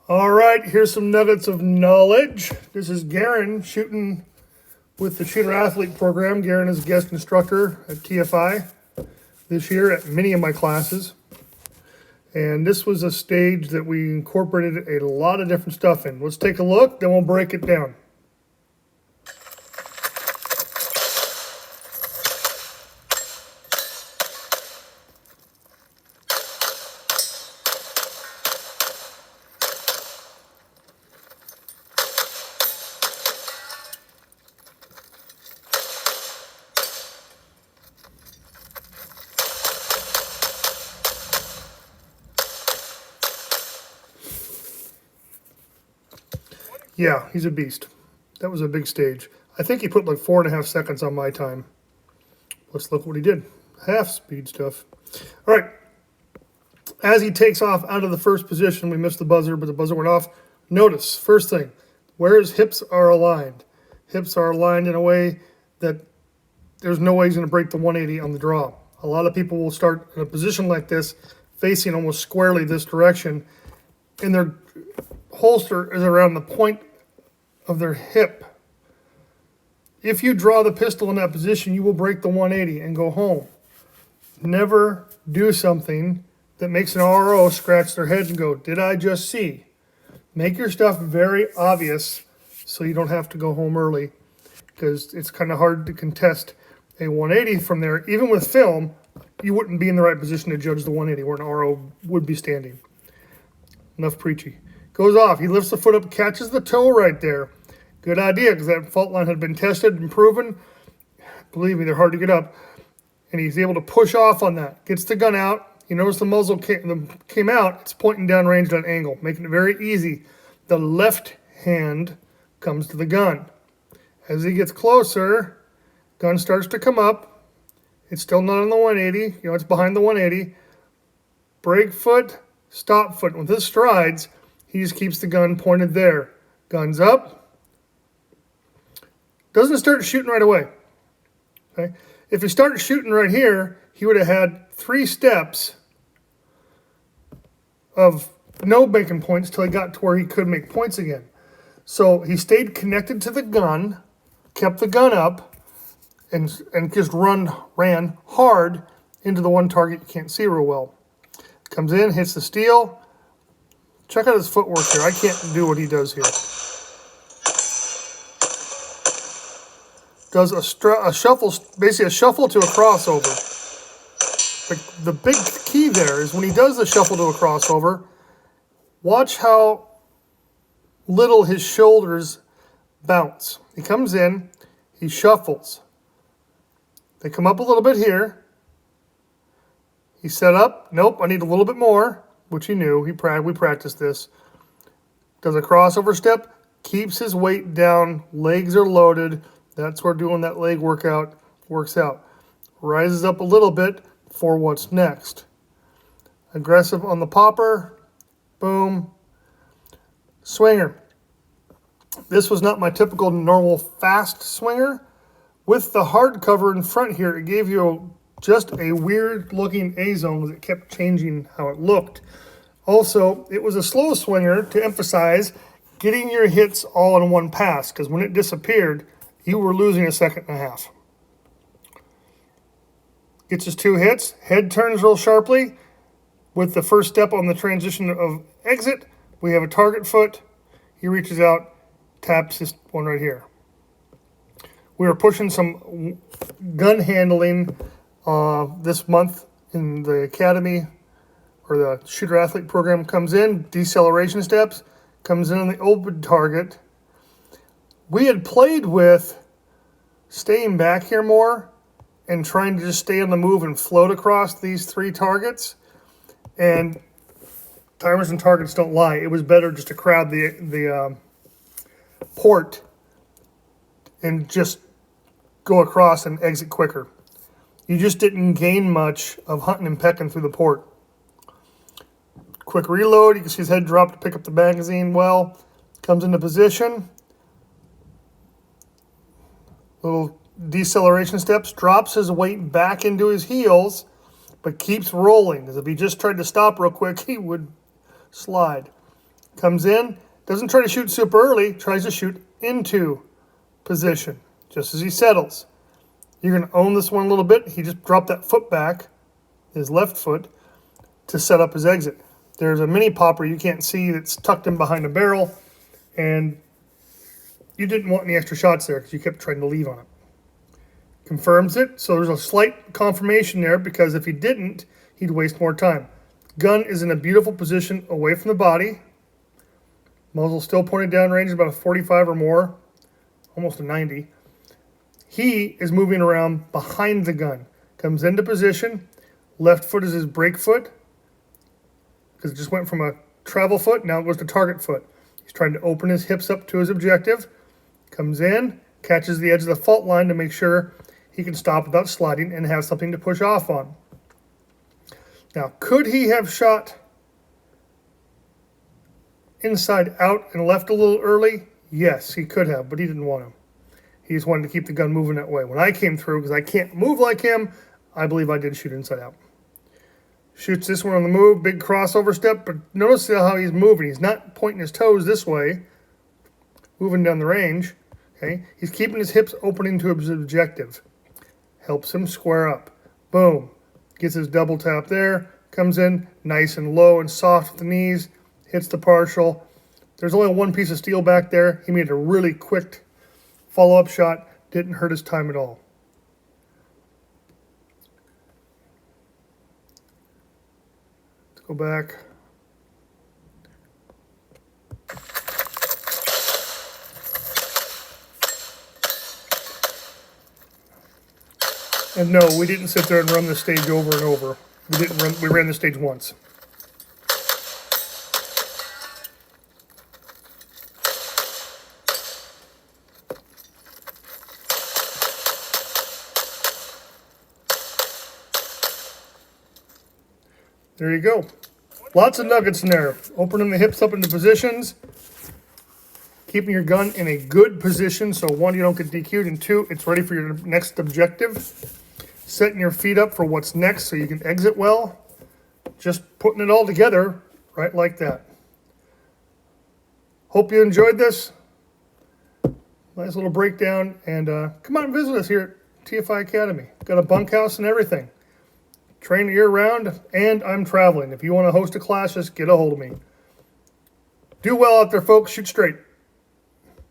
All right, here's some nuggets of knowledge. This is Garran shooting with the Shooter Athlete program. Garran is a guest instructor at TFI this year at many of my classes. And this was a stage that we incorporated a lot of different stuff in. Let's take a look, then we'll break it down. Yeah, he's a beast. That was a big stage. I think he put like 4.5 seconds on my time. Let's look what he did. Half speed stuff. All right. As he takes off out of the first position, we missed the buzzer, but the buzzer went off. Notice, first thing, where his hips are aligned. Hips are aligned in a way that there's no way he's going to break the 180 on the draw. A lot of people will start in a position like this, facing almost squarely this direction, and their holster is around the point of their hip. If you draw the pistol in that position, you will break the 180 and go home. Never do something that makes an RO scratch their head and go, did I just see? Make your stuff very obvious so you don't have to go home early, because it's kind of hard to contest a 180 from there. Even with film, you wouldn't be in the right position to judge the 180 where an RO would be standing. Enough preachy. Goes off. He lifts the foot up, catches the toe right there. Good idea, because that fault line had been tested and proven. Believe me, they're hard to get up. And he's able to push off on that. Gets the gun out. You notice the muzzle came out. It's pointing downrange at an angle, making it very easy. The left hand comes to the gun. As he gets closer, gun starts to come up. It's still not on the 180. You know, it's behind the 180. Brake foot, stop foot. With his strides, he just keeps the gun pointed there. Gun's up. Doesn't start shooting right away. Okay? If he started shooting right here, he would have had 3 steps of no making points till he got to where he could make points again. So he stayed connected to the gun, kept the gun up, and just ran hard into the one target you can't see real well. Comes in, hits the steel. Check out his footwork here. I can't do what he does here. Does a shuffle, basically a shuffle to a crossover. The big key there is when he does the shuffle to a crossover, watch how little his shoulders bounce. He comes in, he shuffles. They come up a little bit here. He set up. Nope, I need a little bit more. Which he knew. We practiced this. Does a crossover step, keeps his weight down, legs are loaded. That's where doing that leg workout works out. Rises up a little bit for what's next. Aggressive on the popper. Boom. Swinger. This was not my typical normal fast swinger. With the hard cover in front here, it gave you just a weird looking A-zone because it kept changing how it looked. Also, it was a slow swinger to emphasize getting your hits all in one pass, because when it disappeared, you were losing 1.5 seconds. Gets his 2 hits, head turns real sharply. With the first step on the transition of exit, we have a target foot. He reaches out, taps this one right here. We were pushing some gun handling this month in the academy, or the Shooter Athlete program. Comes in, deceleration steps, comes in on the open target. We had played with staying back here more and trying to just stay on the move and float across these 3 targets. And timers and targets don't lie. It was better just to crowd the port and just go across and exit quicker. You just didn't gain much of hunting and pecking through the port. Quick reload. You can see his head drop to pick up the magazine well. Comes into position. Little deceleration steps. Drops his weight back into his heels, but keeps rolling. As if he just tried to stop real quick, he would slide. Comes in, doesn't try to shoot super early, tries to shoot into position just as he settles. You're going to own this one a little bit. He just dropped that foot back, his left foot, to set up his exit. There's a mini popper you can't see that's tucked in behind a barrel, and you didn't want any extra shots there because you kept trying to leave on it. Confirms it, so there's a slight confirmation there because if he didn't, he'd waste more time. Gun is in a beautiful position away from the body. Muzzle still pointed down range, about a 45 or more, almost a 90. He is moving around behind the gun. Comes into position. Left foot is his brake foot because it just went from a travel foot, now it goes to target foot. He's trying to open his hips up to his objective. Comes in, catches the edge of the fault line to make sure he can stop without sliding and have something to push off on. Now, could he have shot inside out and left a little early? Yes, he could have, but he didn't want to. He just wanted to keep the gun moving that way. When I came through, because I can't move like him, I believe I did shoot inside out. Shoots this one on the move, big crossover step, but notice how he's moving. He's not pointing his toes this way, moving down the range. Okay, he's keeping his hips opening to his objective. Helps him square up. Boom. Gets his double tap there. Comes in nice and low and soft with the knees. Hits the partial. There's only one piece of steel back there. He made a really quick follow-up shot. Didn't hurt his time at all. Let's go back. And no, we didn't sit there and run the stage over and over. We ran the stage once. There you go. Lots of nuggets in there. Opening the hips up into positions. Keeping your gun in a good position so one, you don't get DQ'd, and two, it's ready for your next objective. Setting your feet up for what's next so you can exit well. Just putting it all together right like that. Hope you enjoyed this. Nice little breakdown. And come out and visit us here at TFI Academy. Got a bunkhouse and everything. Train year-round, and I'm traveling. If you want to host a class, just get a hold of me. Do well out there, folks. Shoot straight.